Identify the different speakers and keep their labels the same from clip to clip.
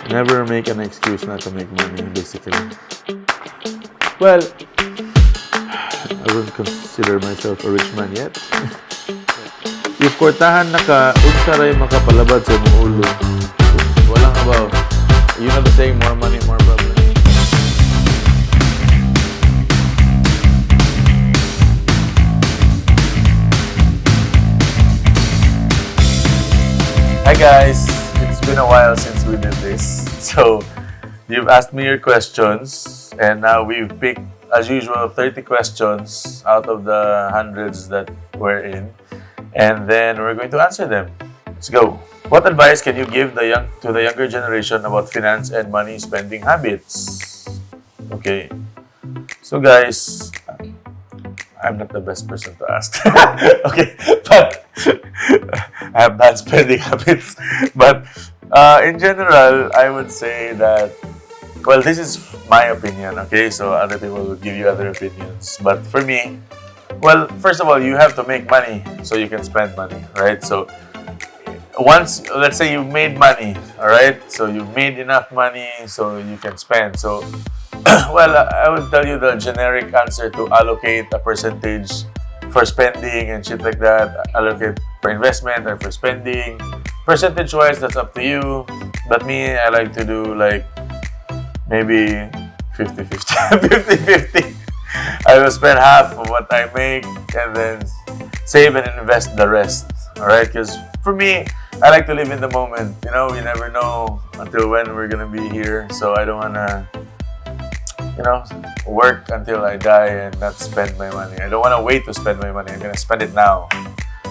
Speaker 1: Never make an excuse not to make money, basically. Well, I wouldn't consider myself a rich man yet. If kortahan na ka, unsa ray makapalabad sa imong ulo. Walang abaw. You know the saying, more money, more problem. Hi guys! It's been a while since we did this. So, you've asked me your questions, and now we've picked, as usual, 30 questions out of the hundreds that we're in. And then we're going to answer them. Let's go. What advice can you give to the younger generation about finance and money spending habits? Okay. So guys, I'm not the best person to ask. Okay, but I have bad spending habits. But in general, I would say that, well, this is my opinion, okay? So other people will give you other opinions. But for me, well, first of all, you have to make money so you can spend money, right? So once, let's say you made money, all right? So you made enough money so you can spend. So, well, I would tell you the generic answer to allocate a percentage for spending and shit like that. Allocate for investment or for spending. Percentage-wise, that's up to you. But me, I like to do like maybe 50-50. 50-50. I will spend half of what I make and then save and invest the rest. Alright? Because for me, I like to live in the moment. You know, we never know until when we're gonna be here. So I don't wanna, you know, work until I die and not spend my money. I don't wanna wait to spend my money. I'm gonna spend it now.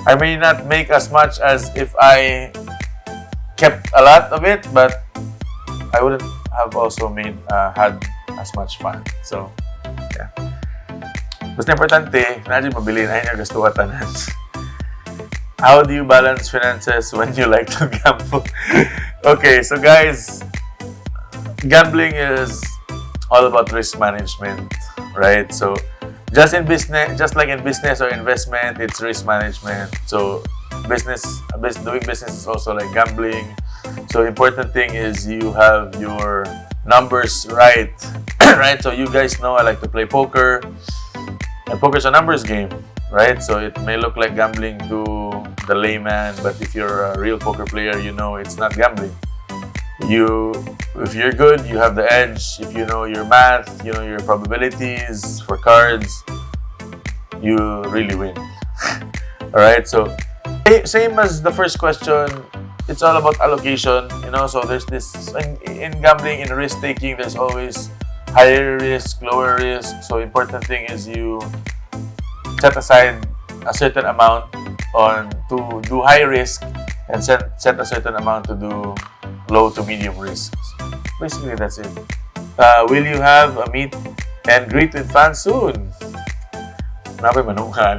Speaker 1: I may not make as much as if I kept a lot of it, but I wouldn't have also had as much fun. So, yeah. Basta importante, na dyan mabili na yun yung gusto tanan. How do you balance finances when you like to gamble? Okay, so guys, gambling is all about risk management, right? So just like in business or investment, it's risk management. So doing business is also like gambling. So important thing is you have your numbers right, right? So you guys know I like to play poker. And poker is a numbers game, right? So it may look like gambling to the layman, but if you're a real poker player, you know it's not gambling. If you're good, you have the edge. If you know your math, you know your probabilities for cards, you really win. Alright, so same as the first question, it's all about allocation, you know, so there's this, in gambling, in risk-taking, there's always higher risk, lower risk. So important thing is you set aside a certain amount to do high risk and set a certain amount to do low to medium risks. Basically, that's it. Will you have a meet and greet with fans soon? Nabi manungha.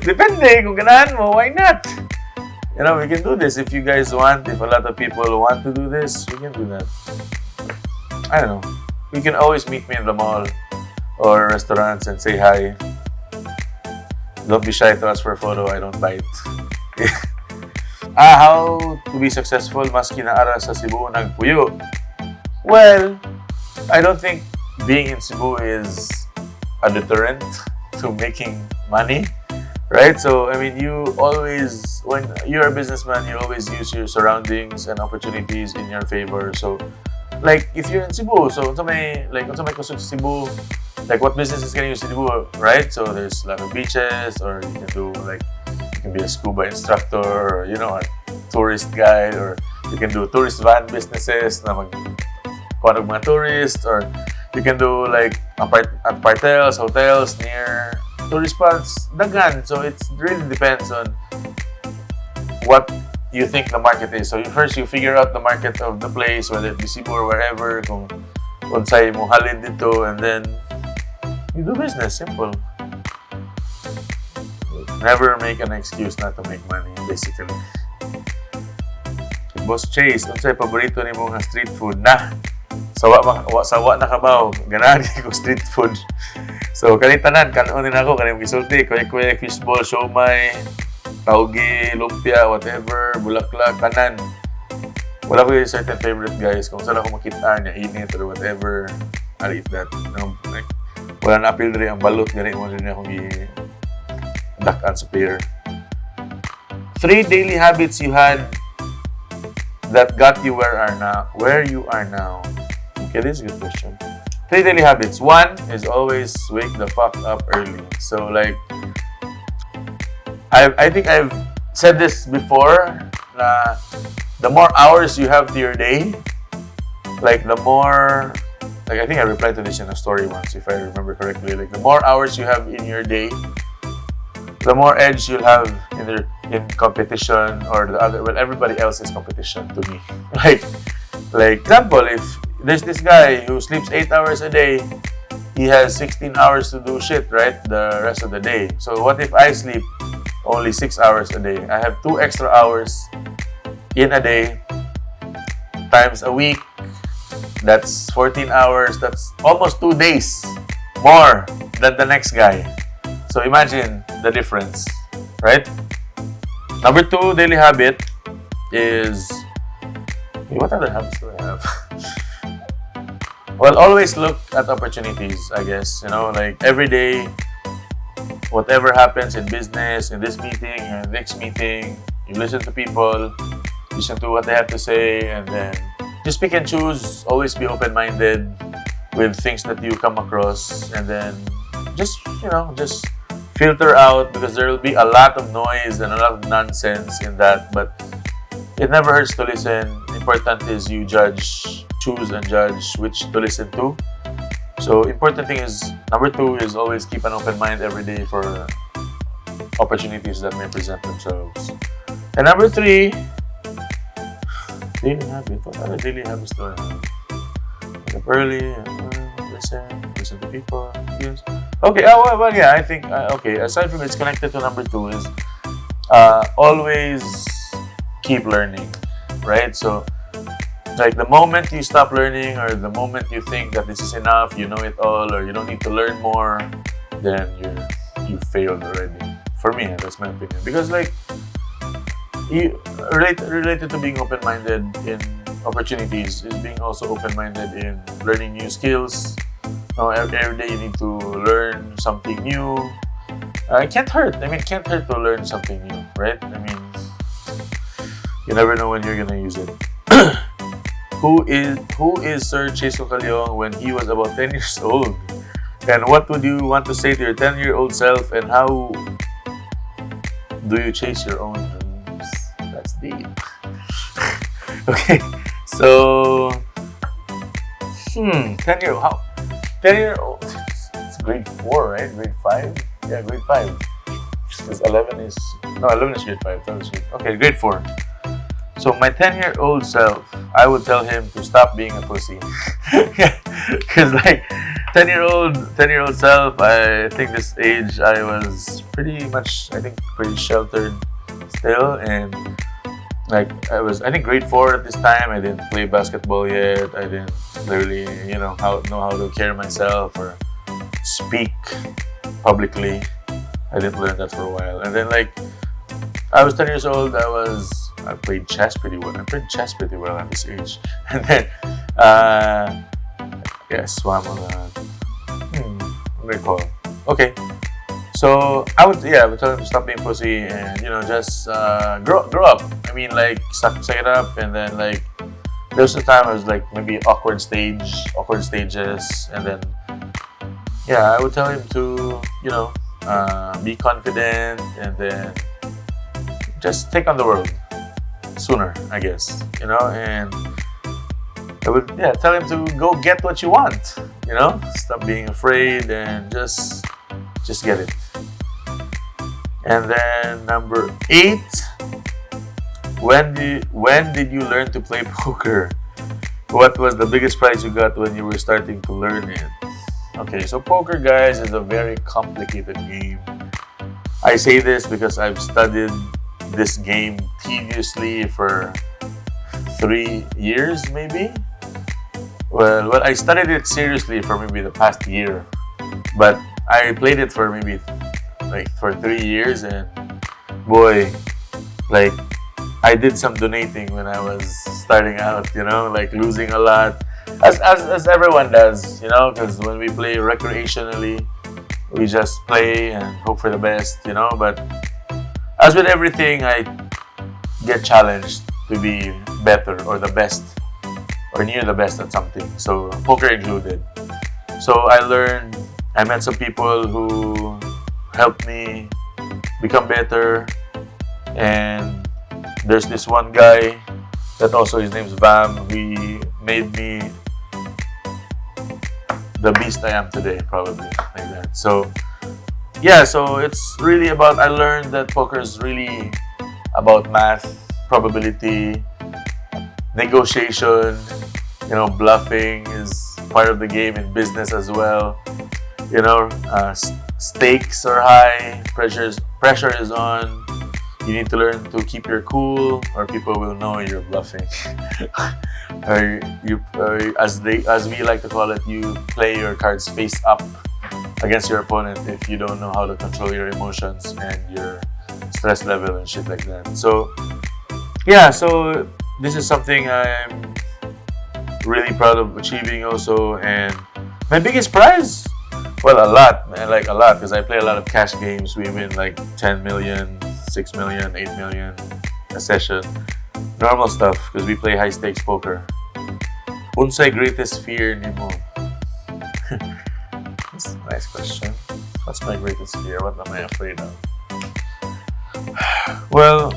Speaker 1: Depende kung ganahan mo, why not? You know, we can do this if you guys want. If a lot of people want to do this, we can do that. I don't know. You can always meet me in the mall or restaurants and say hi. Don't be shy to ask for a photo. I don't bite. How to be successful maski na ara sa Cebu nagpuyo? Well, I don't think being in Cebu is a deterrent to making money, right? So, I mean, when you're a businessman, you always use your surroundings and opportunities in your favor. So, like, if you're in Cebu, so unsa may kusog sa Cebu, like what businesses can you use Cebu, right? So there's a lot of beaches, or you can be a scuba instructor, or you know, a tourist guide, or you can do tourist van businesses na kuha ng mga tourists, or you can do like apartels, hotels near tourist spots, daghan. So it really depends on what you think the market is. So first you figure out the market of the place, whether it be Cebu or wherever, kung unsay mo halin dito, and then you do business. Simple. Never make an excuse not to make money, basically. Boss Chase, unsay paborito nimo nga street food? Sawa na kabaw, ganahan ko street food. So kanitanan, kanon din ako, kanang gisulti, kuy fishball, siomay, taugi, lumpia, whatever, bulaklak, tanan. wala ko yung certain favorite guys. Kung saan ako makita niya, init or whatever, I'll eat that. Like, wala na appeal rin ang balot. Ganun mo rin akong i-dakan sa pair. 3 daily habits you had that got you where you are now. Okay, this is a good question. 3 daily habits. 1 is always wake the fuck up early. So like, I think I've said this before, na the more hours you have to your day, like the more, like I think I replied to this in a story once, if I remember correctly. Like the more hours you have in your day, the more edge you'll have in competition or the other. Well, everybody else is competition to me. Like example, if there's this guy who sleeps 8 hours a day, he has 16 hours to do shit, right? The rest of the day. So what if I sleep only 6 hours a day? I have 2 extra hours in a day times a week. That's 14 hours. That's almost 2 days more than the next guy. So imagine the difference, right? Number 2 daily habit is, what other habits do I have? Well, always look at opportunities, I guess. You know, like every day, whatever happens in business, in this meeting, or in the next meeting, you listen to people, listen to what they have to say, and then just pick and choose. Always be open-minded with things that you come across, and then just filter out, because there will be a lot of noise and a lot of nonsense in that, but it never hurts to listen. Important is you choose and judge which to listen to. So important thing is, number 2 is always keep an open mind every day for opportunities that may present themselves. And number 3, daily habit. What other daily habits do I have? Wake up early, listen to people. Yes. Okay. Well, yeah. I think okay. Aside from it's connected to number 2 is always keep learning, right? So like the moment you stop learning, or the moment you think that this is enough, you know it all, or you don't need to learn more, then you failed already. For me, that's my opinion. Because like, related to being open-minded in opportunities is being also open-minded in learning new skills. Every day you need to learn something new. It can't hurt. I mean, it can't hurt to learn something new, right? I mean, you never know when you're gonna use it. Who is Sir Chase Ocaliong when he was about 10 years old? And what would you want to say to your 10-year-old self? And how do you chase your own dreams? That's deep. Okay, so 10-year-old. It's grade 4, right? Grade 5? Yeah, grade 5. Because 11 is grade 5. Okay, grade 4. So my 10-year-old self, I would tell him to stop being a pussy. Because like 10-year-old self, I think this age I was pretty sheltered still, and like I think grade 4 at this time. I didn't play basketball yet. I didn't really know how to carry myself or speak publicly. I didn't learn that for a while, and then like I was 10 years old. I played chess pretty well. At this age. And then, swam on what do you call? Okay. So I would tell him to stop being pussy and, just grow up. I mean, like, suck it up. And then, like, there was a time I was, like, maybe awkward stages. And then, I would tell him to, be confident and then just take on the world sooner, I guess, and I would tell him to go get what you want, stop being afraid and just get it. And then number 8, when did you learn to play poker? What was the biggest prize you got when you were starting to learn it? Okay, so poker, guys, is a very complicated game. I say this because I've studied this game tediously for 3 years, maybe. Well, I studied it seriously for maybe the past year, but I played it for maybe like for 3 years, and boy, like I did some donating when I was starting out, like losing a lot, as everyone does, because when we play recreationally, we just play and hope for the best, But as with everything, I get challenged to be better or the best or near the best at something. So poker included. So I met some people who helped me become better. And there's this one guy that also, his name's Vam. He made me the beast I am today, probably like that. So yeah, so it's really about, I learned that poker is really about math, probability, negotiation, bluffing is part of the game in business as well. Stakes are high, pressure is on. You need to learn to keep your cool, or people will know you're bluffing. or as we like to call it, you play your cards face up against your opponent if you don't know how to control your emotions and your stress level and shit like that. So yeah, so this is something I'm really proud of achieving also. And my biggest prize, well, a lot, man, like a lot, because I play a lot of cash games. We win like 10 million, 6 million, 8 million a session. Normal stuff, because we play high stakes poker. Unsay greatest fear nimo? That's a nice question. What's my greatest fear? What am I afraid of? Well,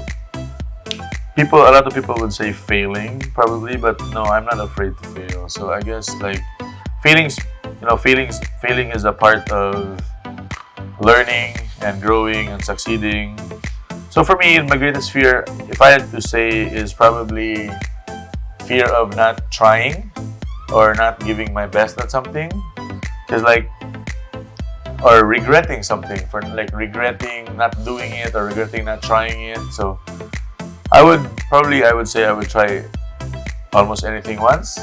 Speaker 1: a lot of people would say failing, probably, but no, I'm not afraid to fail. So I guess like failing is a part of learning and growing and succeeding. So for me, my greatest fear, if I had to say, is probably fear of not trying or not giving my best at something. Because or regretting something, for like regretting not doing it or regretting not trying it. So I would say I would try almost anything once.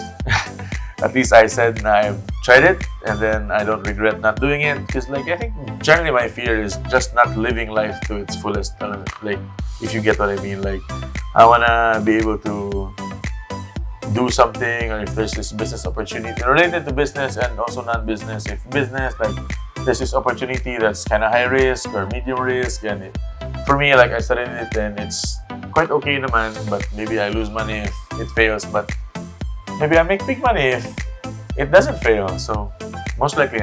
Speaker 1: At least I said I've tried it, and then I don't regret not doing it. Because I think generally my fear is just not living life to its fullest. If you get what I mean, I wanna be able to do something, or if there's this business opportunity related to business and also non-business. If business, there's this opportunity that's kind of high risk or medium risk, and for me, I studied it and it's quite okay naman, but maybe I lose money if it fails, but maybe I make big money if it doesn't fail. So most likely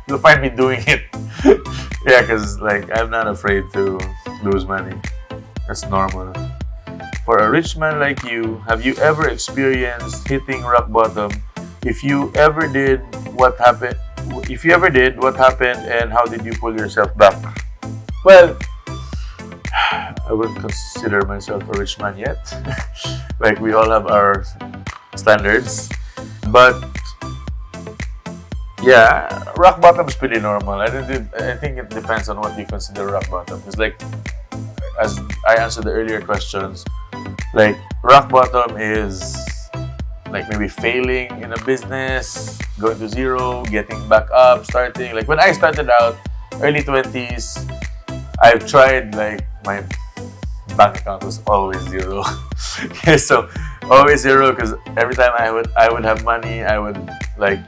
Speaker 1: you'll find me doing it. Yeah, because I'm not afraid to lose money. That's normal. For a rich man like you, have you ever experienced hitting rock bottom? If you ever did, what happened? And how did you pull yourself back? Well, I wouldn't consider myself a rich man yet. We all have our standards. But yeah, rock bottom is pretty normal. I think it depends on what you consider rock bottom. Because as I answered the earlier questions, rock bottom is maybe failing in a business, going to zero, getting back up, starting. When I started out, early 20s, I've tried my bank account was always zero. So always zero, because every time I would have money, I would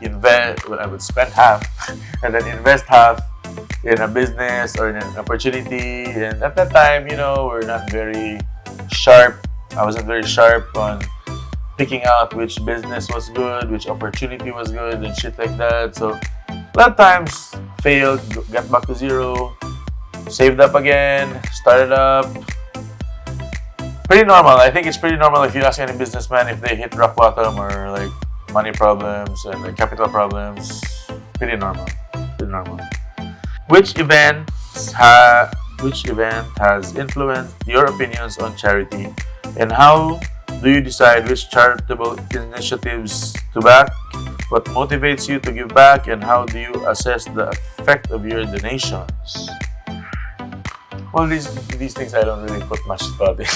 Speaker 1: invest. I would spend half and then invest half in a business or in an opportunity. And at that time, we're not very sharp. I wasn't very sharp on picking out which business was good, which opportunity was good, and shit like that. So a lot of times failed, got back to zero, saved up again, started up. Pretty normal. I think it's pretty normal if you ask any businessman if they hit rock bottom or money problems and capital problems. Pretty normal. Pretty normal. Which event has influenced your opinions on charity, and how do you decide which charitable initiatives to back? What motivates you to give back, and how do you assess the effect of your donations? Well, these things I don't really put much thought in.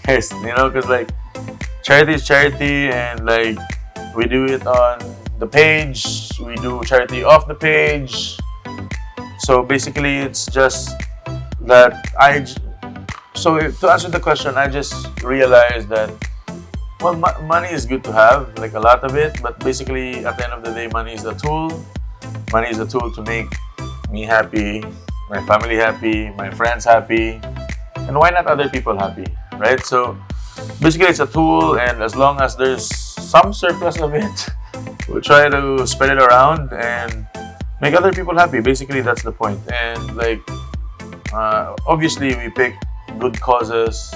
Speaker 1: Yes, because charity is charity, and we do it on the page, we do charity off the page. So basically, it's just that So to answer the question, I just realized that, well, money is good to have, like a lot of it, but basically at the end of the day, money is a tool. Money is a tool to make me happy, my family happy, my friends happy, and why not other people happy, right? So basically it's a tool, and as long as there's some surplus of it, we'll try to spread it around and make other people happy. Basically, that's the point. And like, obviously we pick good causes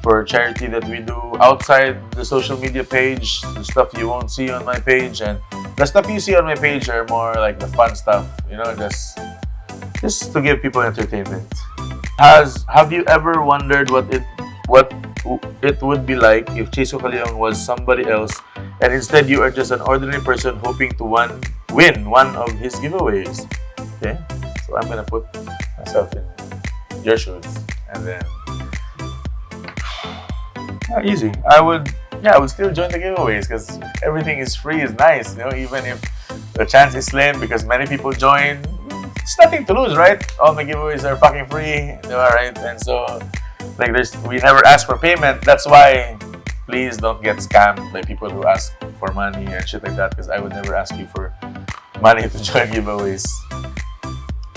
Speaker 1: for charity that we do outside the social media page, the stuff you won't see on my page, and the stuff you see on my page are more like the fun stuff, just to give people entertainment. Have you ever wondered what it would be like if Chiso Kaliong was somebody else, and instead you are just an ordinary person hoping to win one of his giveaways? Okay, so I'm gonna put myself in your shoes, and then easy. I would still join the giveaways because everything is free, is nice. Even if the chance is slim because many people join, it's nothing to lose, right? All the giveaways are fucking free, right? And so, like, we never ask for payment. That's why, please don't get scammed by people who ask for money and shit like that. Because I would never ask you for money to join giveaways.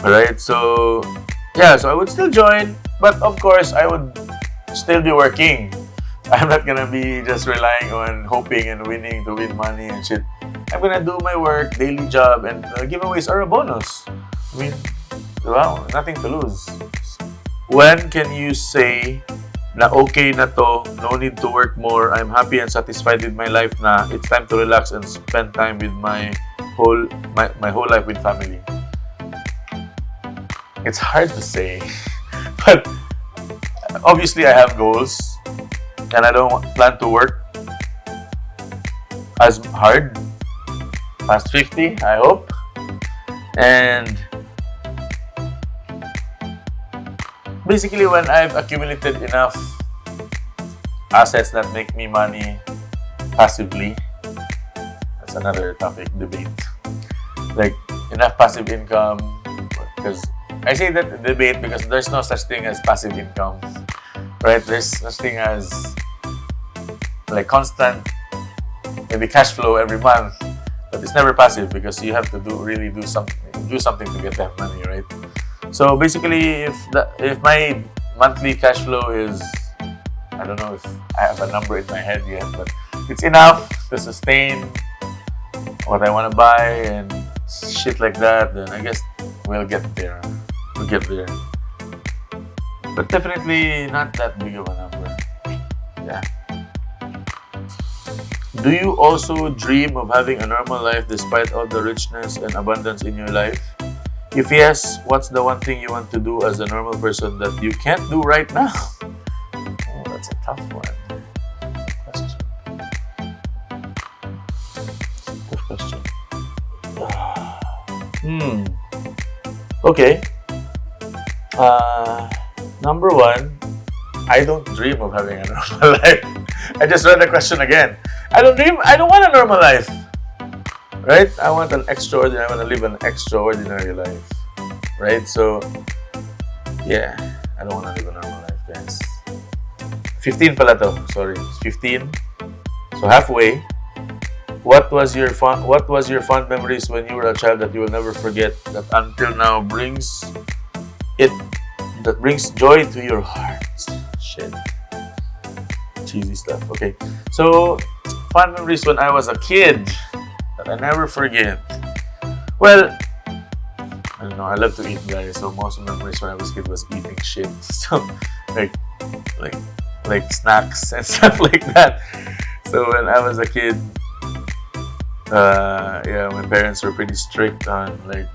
Speaker 1: Alright, so yeah, so I would still join, but of course I would still be working. I'm not gonna be just relying on hoping and winning to win money and shit. I'm gonna do my work, daily job, and giveaways are a bonus. I mean, wow, nothing to lose. When can you say na okay na to, no need to work more, I'm happy and satisfied with my life na, it's time to relax and spend time with my whole life with family? It's hard to say, but obviously I have goals and I don't plan to work as hard past 50, I hope. And basically, when I've accumulated enough assets that make me money passively, that's another topic, debate. Like, enough passive income, because I say that debate because there's no such thing as passive income, right? There's such thing as like constant, maybe cash flow every month, but it's never passive because you have to do something to get that money, right? So basically, if my monthly cash flow is, I don't know if I have a number in my head yet, but it's enough to sustain what I want to buy and shit like that, then I guess we'll get there. We'll get there. But definitely not that big of a number. Yeah. Do you also dream of having a normal life despite all the richness and abundance in your life? If yes, what's the one thing you want to do as a normal person that you can't do right now? Oh, that's a tough one. Tough question. Okay. Number one, I don't dream of having a normal life. I just read the question again. I don't want a normal life. Right? I want to live an extraordinary life. Right? So, yeah, I don't want to live a normal life, guys. 15 pala to. Sorry, 15. So halfway. What was your fond memories when you were a child that you will never forget, that until now brings joy to your heart? Shit. Cheesy stuff. Okay. So, fond memories when I was a kid that I never forget. Well, I don't know, I love to eat, guys. So most of the memories when I was a kid was eating shit. So like snacks and stuff like that. So when I was a kid, my parents were pretty strict on like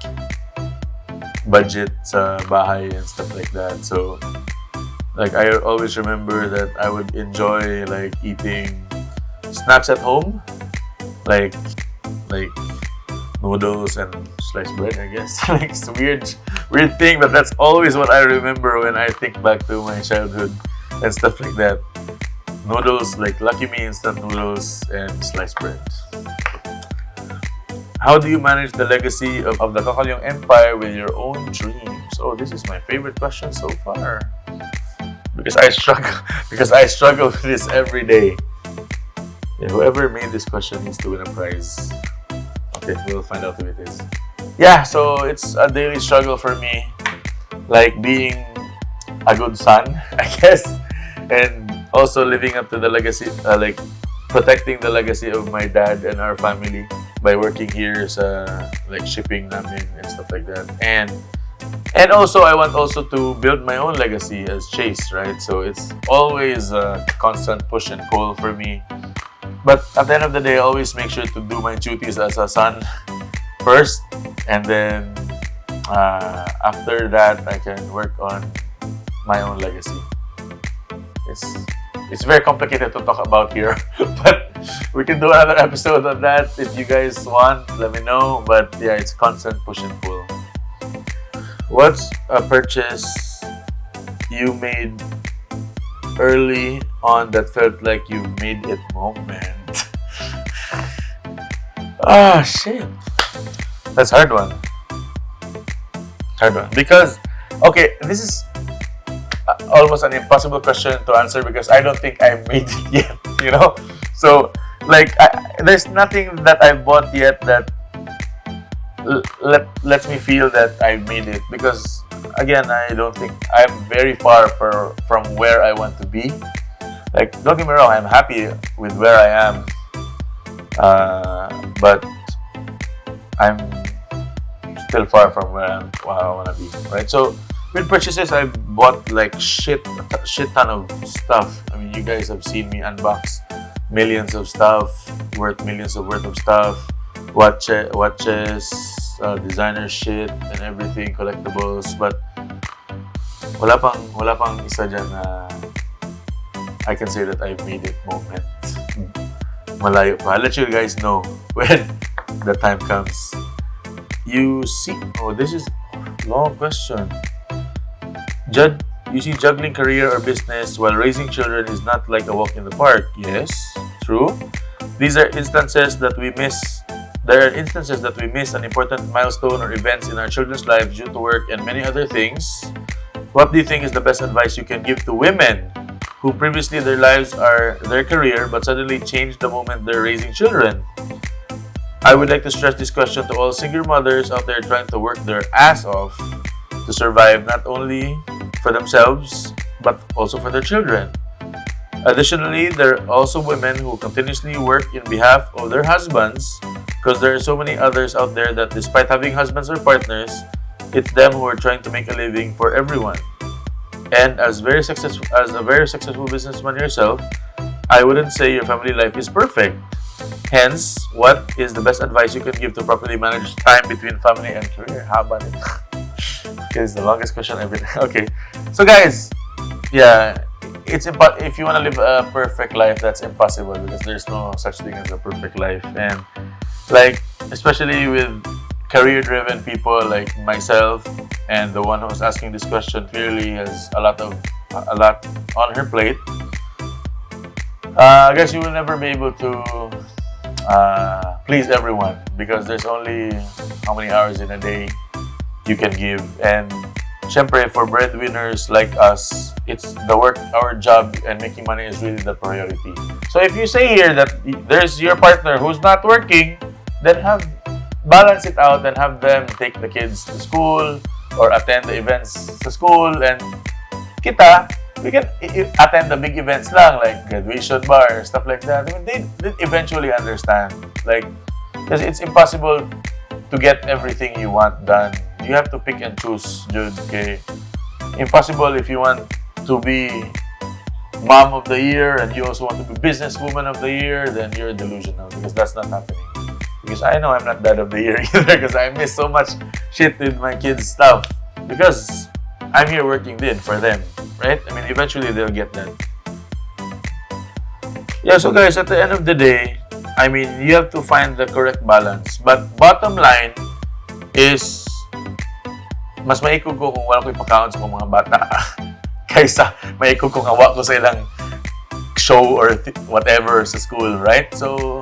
Speaker 1: budget sa bahay and stuff like that. So like I always remember that I would enjoy like eating snacks at home, like noodles and sliced bread, I guess. Like it's a weird thing, but that's always what I remember when I think back to my childhood and stuff like that. Noodles, like Lucky Me instant noodles and sliced bread. How do you manage the legacy of the Kakalyong Empire with your own dreams? Oh, this is my favorite question so far. because I struggle because I struggle with this every day. Yeah, whoever made this question needs to win a prize. Okay, we'll find out who it is. Yeah, so it's a daily struggle for me, like being a good son, I guess, and also living up to the legacy, like protecting the legacy of my dad and our family by working here sa like shipping namin and stuff like that. And also I want also to build my own legacy as Chase, right? So it's always a constant push and pull for me. But at the end of the day, I always make sure to do my duties as a son first, and then after that, I can work on my own legacy. It's very complicated to talk about here, but we can do another episode on that if you guys want. Let me know. But yeah, it's constant push and pull. What's a purchase you made early on that felt like you made it moment? Ah, shit. That's a hard one. Hard one. Because, okay, this is almost an impossible question to answer because I don't think I made it yet, you know? So, like, there's nothing that I bought yet that lets me feel that I made it because, again, I don't think I'm very far from where I want to be. Like, don't get me wrong, I'm happy with where I am, but I'm still far from where I want to be, right? So with purchases, I bought like shit ton of stuff. I mean, you guys have seen me unbox millions of stuff, millions worth of stuff, watches, designer shit, and everything, collectibles. But wala pang isa dyan na I can say that I've made it moment. Malayo pa. I'll let you guys know when the time comes. You see, this is a long question. You see, juggling career or business while raising children is not like a walk in the park. Yes, true. These are instances that we miss. There are instances that we miss an important milestone or events in our children's lives due to work and many other things. What do you think is the best advice you can give to women who previously their lives are their career but suddenly change the moment they're raising children? I would like to stress this question to all single mothers out there trying to work their ass off to survive not only for themselves but also for their children. Additionally, there are also women who continuously work in behalf of their husbands because there are so many others out there that despite having husbands or partners, it's them who are trying to make a living for everyone. And as a very successful businessman yourself, I wouldn't say your family life is perfect. Hence, what is the best advice you can give to properly manage time between family and career? How about it? Okay, it's the longest question ever. Okay, so guys, yeah, if you want to live a perfect life, that's impossible because there's no such thing as a perfect life. And like, especially with career-driven people like myself, and the one who was asking this question clearly has a lot on her plate. I guess you will never be able to please everyone because there's only how many hours in a day you can give. And syempre, for breadwinners like us, it's the work, our job, and making money is really the priority. So if you say here that there's your partner who's not working, then balance it out and have them take the kids to school or attend the events sa school, and we can attend the big events lang like graduation bar, stuff like that. I mean, they eventually understand. Like, because it's impossible to get everything you want done. You have to pick and choose, dude. Okay, impossible if you want to be mom of the year and you also want to be businesswoman of the year, then you're delusional because that's not happening. Because I know I'm not dad of the year either because I miss so much shit with my kids' stuff because I'm here working for them, right? I mean, eventually they'll get that. Yeah, so guys, at the end of the day, I mean, you have to find the correct balance. But bottom line is, mas maikog ko kung wala ko ipakaon sa mga bata kaysa maikog kung hawa ko sa ilang show or whatever sa school, right? So,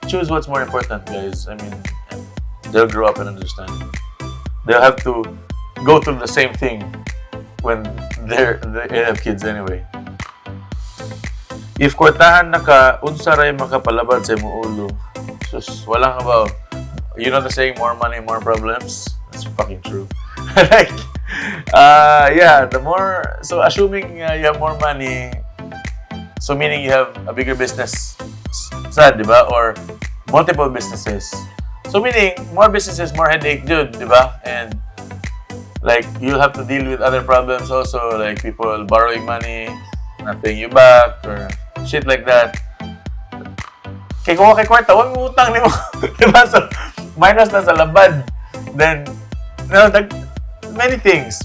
Speaker 1: choose what's more important, guys. I mean, they'll grow up and understand. They'll have to go through the same thing when they have kids anyway. If kwartahan na ka, unsa ray makapalabad sa imong ulo. Sus, wala ka ba? You know the saying, more money, more problems? That's fucking true. Like, yeah, the more, so assuming you have more money, so meaning you have a bigger business, sad, di ba? Or multiple businesses. So meaning, more businesses, more headache, dude, di ba? And like, you'll have to deal with other problems also, like people borrowing money, not paying you back, or shit like that. Kaya kung kay kwarta, huwag mo utang ni mo. Diba? So, minus na sa labad. Then, many things,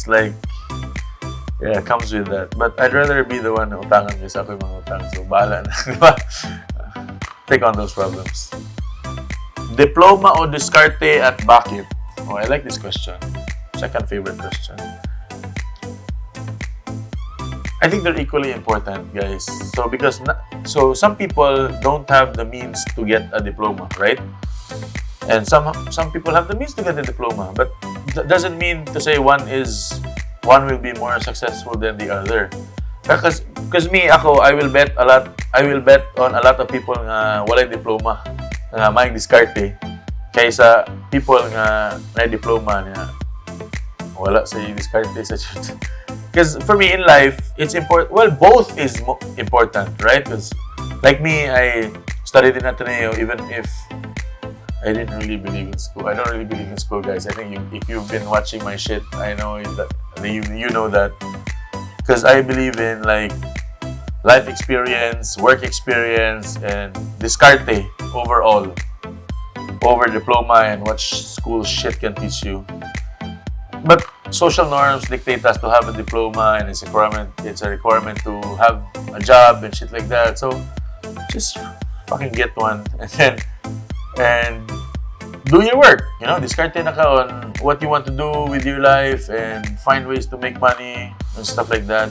Speaker 1: like, yeah, comes with that. But I'd rather be the one na utangan kasi ako yung mga utang. So, bahala na. Diba? Take on those problems. Diploma o diskarte at bakit? Oh, I like this question. Second favorite question. I think they're equally important, guys. So so some people don't have the means to get a diploma, right? And some people have the means to get a diploma, but that doesn't mean to say one will be more successful than the other. Because I will bet on a lot of people nga walay diploma nga may diskarte kaysa people nga may diploma nga wala sa diskarte sa church. Because for me in life, it's important. Well, both is important, right? Because like me, I studied in Ateneo even if I didn't really believe in school. I don't really believe in school, guys. I think if you've been watching my shit, I know that you know that. Because I believe in like life experience, work experience, and diskarte overall over diploma and what school shit can teach you. But social norms dictate us to have a diploma, and it's a requirement to have a job and shit like that. So just fucking get one and do your work. You know, diskarte na ka on what you want to do with your life and find ways to make money and stuff like that.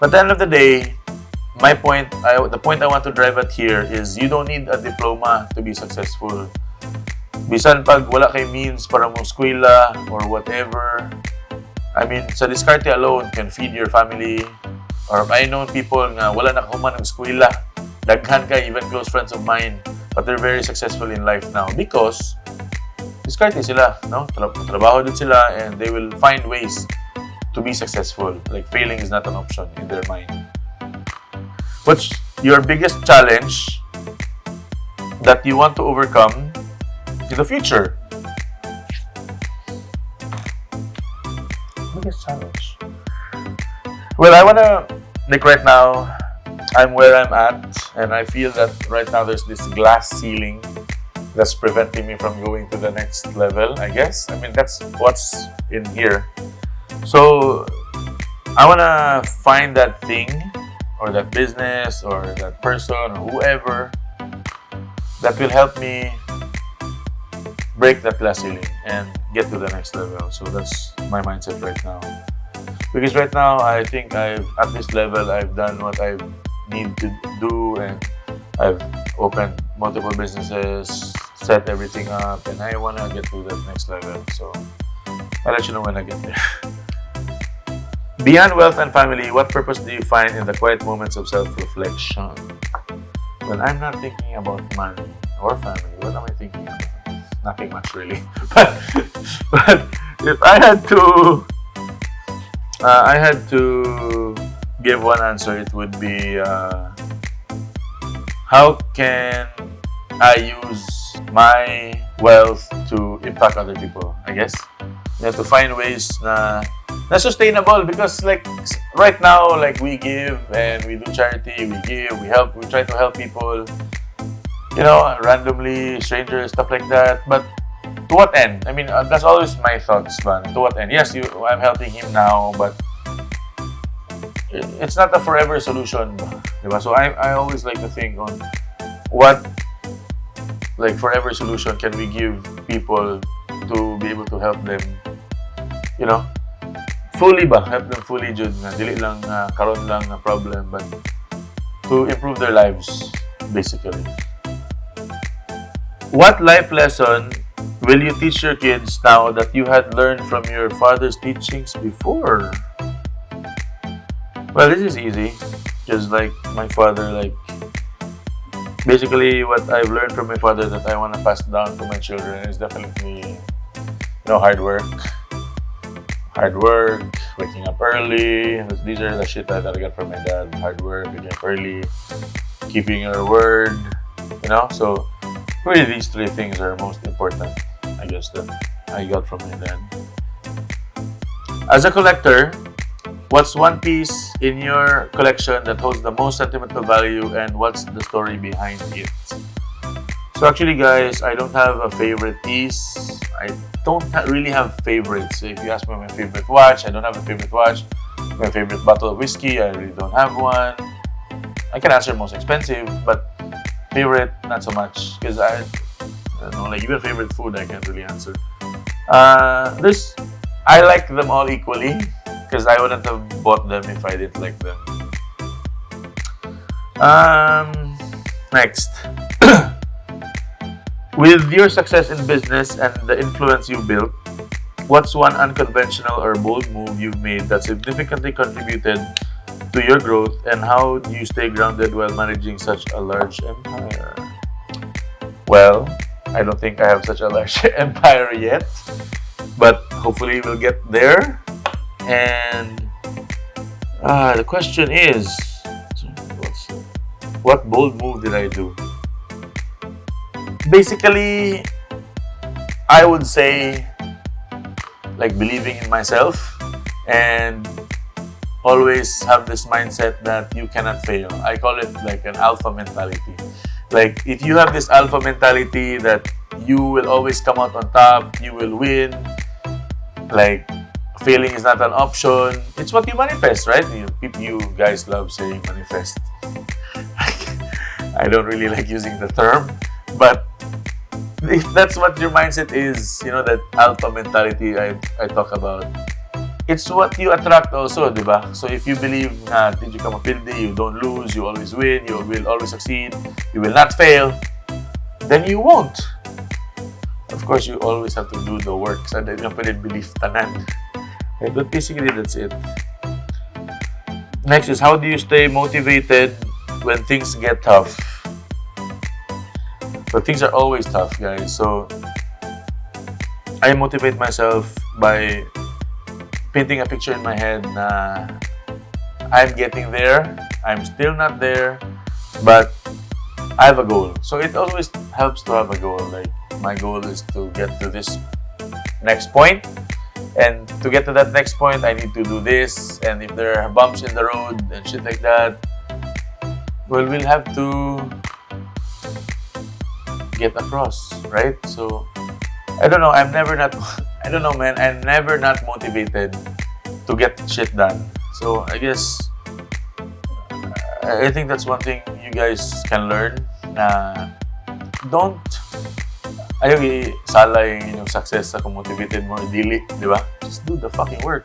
Speaker 1: But at the end of the day, the point I want to drive at here is you don't need a diploma to be successful. Bisan pag wala kay means para mong eskwela or whatever. I mean, sa diskarte alone can feed your family. Or I know people nga wala na kahuman ng eskwela. Daghan ka, even close friends of mine. But they're very successful in life now because diskarte sila, no? Trabaho din sila and they will find ways to be successful. Like failing is not an option in their mind. What's your biggest challenge that you want to overcome in the future? Biggest challenge. Well, I wanna, like right now, I'm where I'm at, and I feel that right now there's this glass ceiling that's preventing me from going to the next level, I guess. I mean, that's what's in here. So, I wanna find that thing, or that business, or that person, or whoever that will help me break that glass ceiling and get to the next level. So that's my mindset right now. Because right now, I think at this level, I've done what I need to do, and I've opened multiple businesses, set everything up, and I want to get to that next level. So I'll let you know when I get there. Beyond wealth and family, what purpose do you find in the quiet moments of self-reflection? When I'm not thinking about money or family, what am I thinking about? Nothing much really. but if I had to give one answer, it would be how can I use my wealth to impact other people, I guess. You have to find ways na sustainable, because like right now, like we give and we do charity, we help, we try to help people, you know, randomly, strangers, stuff like that. But to what end? I mean, that's always my thoughts, man. To what end? Yes, I'm helping him now, but it's not a forever solution, diba? So I always like to think on what like forever solution can we give people to be able to help them, you know, fully ba? Help them fully, jud nga. Dili lang karon lang na problem, but to improve their lives, basically. What life lesson Will you teach your kids now that you had learned from your father's teachings before? Well, this is easy. Just like my father, like basically what I've learned from my father that I want to pass down to my children is definitely, hard work. Hard work, waking up early. These are the shit that I got from my dad. Hard work, waking up early, keeping your word, So really these three things are most important, I guess, that I got from my dad. As a collector, what's one piece in your collection that holds the most sentimental value, and what's the story behind it? So actually, guys, I don't have a favorite piece. I don't really have favorites. So if you ask me my favorite watch, I don't have a favorite watch. My favorite bottle of whiskey, I really don't have one. I can answer most expensive, but favorite, not so much. Because I don't know, like even favorite food, I can't really answer. I like them all equally. Because I wouldn't have bought them if I didn't like them. Next. With your success in business and the influence you've built, what's one unconventional or bold move you've made that significantly contributed to your growth, and how do you stay grounded while managing such a large empire? Well, I don't think I have such a large empire yet, but hopefully we'll get there. And the question is, what bold move did I do? Basically, I would say like believing in myself and always have this mindset that you cannot fail. I call it like an alpha mentality. Like if you have this alpha mentality that you will always come out on top, you will win, like failing is not an option. It's what you manifest, right? You guys love saying manifest. I don't really like using the term, but if that's what your mindset is, that alpha mentality I talk about, it's what you attract also, diba? So if you believe na did you come up building, you don't lose, you always win, you will always succeed, you will not fail, then you won't. Of course, you always have to do the work. So then you pwede believe tanan. But basically, that's it. Next is, how do you stay motivated when things get tough? But things are always tough, guys. So I motivate myself by painting a picture in my head na I'm getting there. I'm still not there, but I have a goal. So it always helps to have a goal. Like my goal is to get to this next point. And to get to that next point, I need to do this. And if there are bumps in the road and shit like that, well, we'll have to get across, right? So, I don't know. I don't know, man. I'm never not motivated to get shit done. So, I guess, I think that's one thing you guys can learn. Don't ayaw isalay yung success sa kung motivated mo, dili, di ba? Just do the fucking work.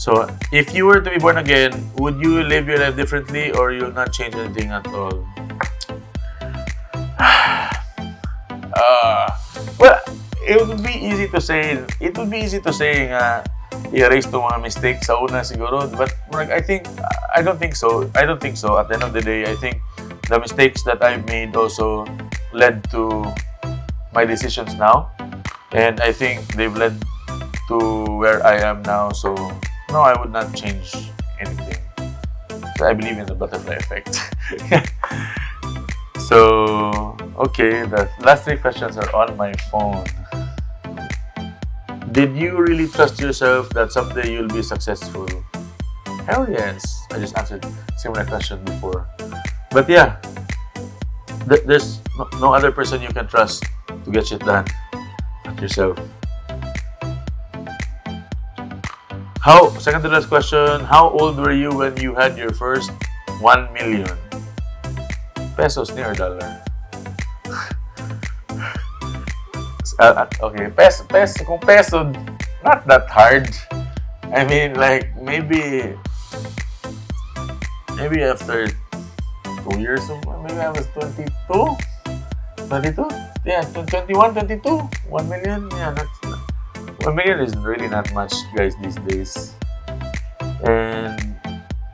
Speaker 1: So, if you were to be born again, would you live your life differently or you'll not change anything at all? Well, it would be easy to say nga i-erase to mga mistakes sa una siguro, but I don't think so. At the end of the day, I think the mistakes that I've made also led to my decisions now, and I think they've led to where I am now. So no, I would not change anything. So I believe in the butterfly effect. So okay, the last three questions are on my phone. Did you really trust yourself that someday you'll be successful? Hell yes. I just answered similar question before. But yeah, there's no other person you can trust to get shit done but yourself. Second to last question, how old were you when you had your first 1 million? Pesos ni or dollar? Okay, kung peso, not that hard. I mean, like, maybe after 2 years, maybe I was 22. 22? Yeah, 21, 22. 1 million? Yeah, that's 1 million is really not much, guys, these days. And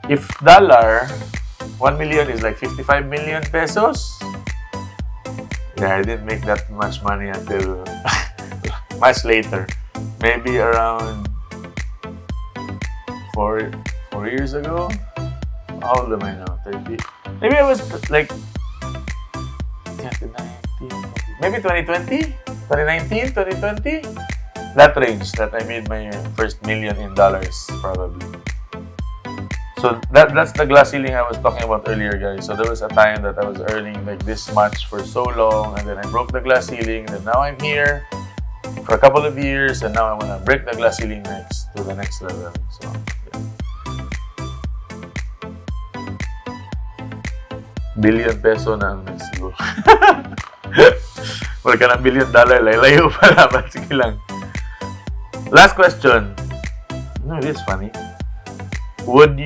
Speaker 1: if dollar, 1 million is like 55 million pesos. Yeah, I didn't make that much money until much later. Maybe around 4 years ago. How old am I now? 30. Maybe I was like 2019, maybe 2020, 2019, 2020. That range that I made my first million in dollars, probably. So that's the glass ceiling I was talking about earlier, guys. So there was a time that I was earning like this much for so long, and then I broke the glass ceiling, and now I'm here for a couple of years, and now I want to break the glass ceiling next to the next level. So yeah. Billion peso na ang next goal. Wala ka ng $1 billion, layo pa naman. Sige lang. Last question. No, it is funny. Would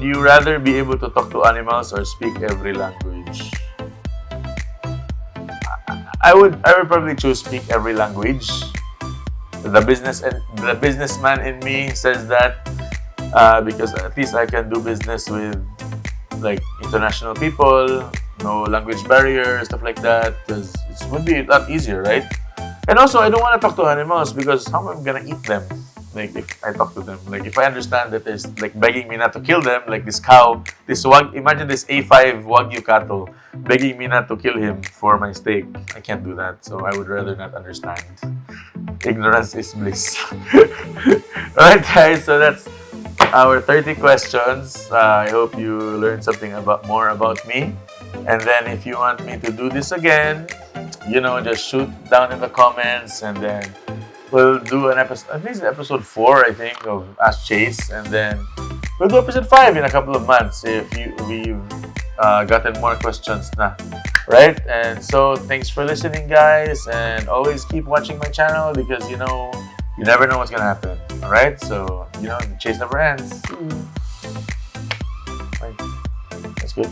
Speaker 1: you rather be able to talk to animals or speak every language? I would probably choose speak every language. The businessman in me says that because at least I can do business with like international people, no language barrier, stuff like that, because it would be a lot easier, right? And also, I don't want to talk to animals because how am I gonna eat them? Like if I talk to them, like if I understand that there's like begging me not to kill them, like this cow, imagine this A5 Wagyu cattle begging me not to kill him for my steak. I can't do that, so I would rather not understand. Ignorance is bliss. Alright guys, so that's our 30 questions. I hope you learned something more about me. And then if you want me to do this again, just shoot down in the comments, and then we'll do an episode, at least episode 4, I think, of Ask Chase, and then we'll do episode 5 in a couple of months if we've gotten more questions na. Right? And so thanks for listening, guys, and always keep watching my channel because you never know what's gonna happen. Alright? So the chase never ends. Bye. That's good.